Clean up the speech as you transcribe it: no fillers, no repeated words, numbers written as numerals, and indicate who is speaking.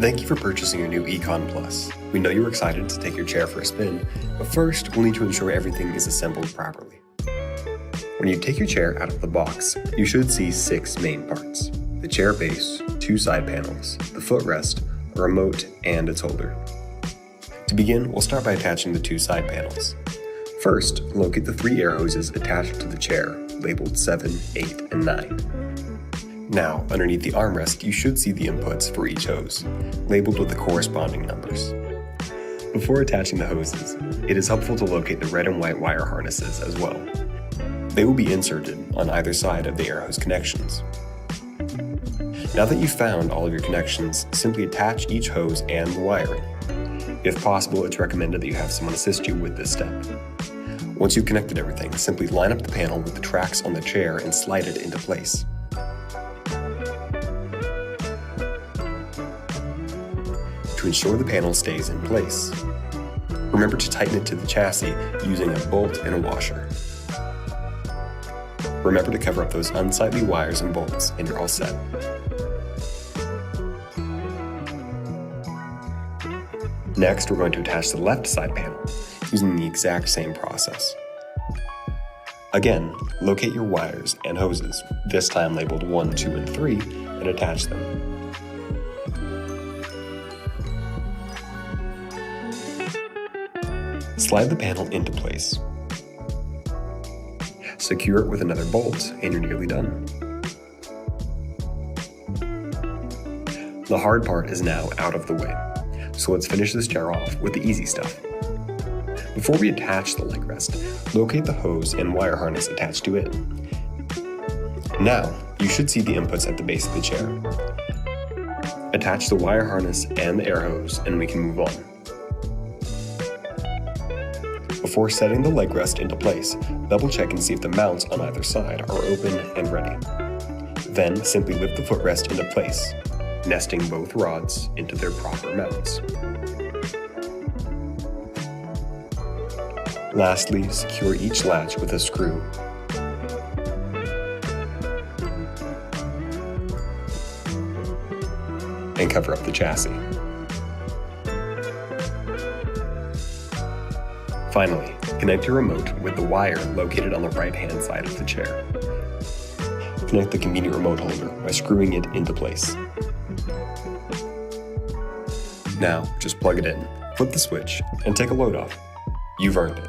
Speaker 1: Thank you for purchasing your new Ekon Plus. We know you're excited to take your chair for a spin, but first we'll need to ensure everything is assembled properly. When you take your chair out of the box, you should see 6 main parts: the chair base, 2 side panels, the footrest, a remote, and its holder. To begin, we'll start by attaching the 2 side panels. First, locate the 3 air hoses attached to the chair, labeled 7, 8, and 9. Now, underneath the armrest, you should see the inputs for each hose, labeled with the corresponding numbers. Before attaching the hoses, it is helpful to locate the red and white wire harnesses as well. They will be inserted on either side of the air hose connections. Now that you've found all of your connections, simply attach each hose and the wiring. If possible, it's recommended that you have someone assist you with this step. Once you've connected everything, simply line up the panel with the tracks on the chair and slide it into place. To ensure the panel stays in place, remember to tighten it to the chassis using a bolt and a washer. Remember to cover up those unsightly wires and bolts, and you're all set. Next, we're going to attach the left side panel using the exact same process. Again, locate your wires and hoses, this time labeled 1, 2, and 3, and attach them. Slide the panel into place. Secure it with another bolt, and you're nearly done. The hard part is now out of the way, so let's finish this chair off with the easy stuff. Before we attach the leg rest, locate the hose and wire harness attached to it. Now, you should see the inputs at the base of the chair. Attach the wire harness and the air hose, and we can move on. Before setting the leg rest into place, double check and see if the mounts on either side are open and ready. Then simply lift the footrest into place, nesting both rods into their proper mounts. Lastly, secure each latch with a screw. And cover up the chassis. Finally, connect your remote with the wire located on the right-hand side of the chair. Connect the convenient remote holder by screwing it into place. Now, just plug it in, flip the switch, and take a load off. You've earned it.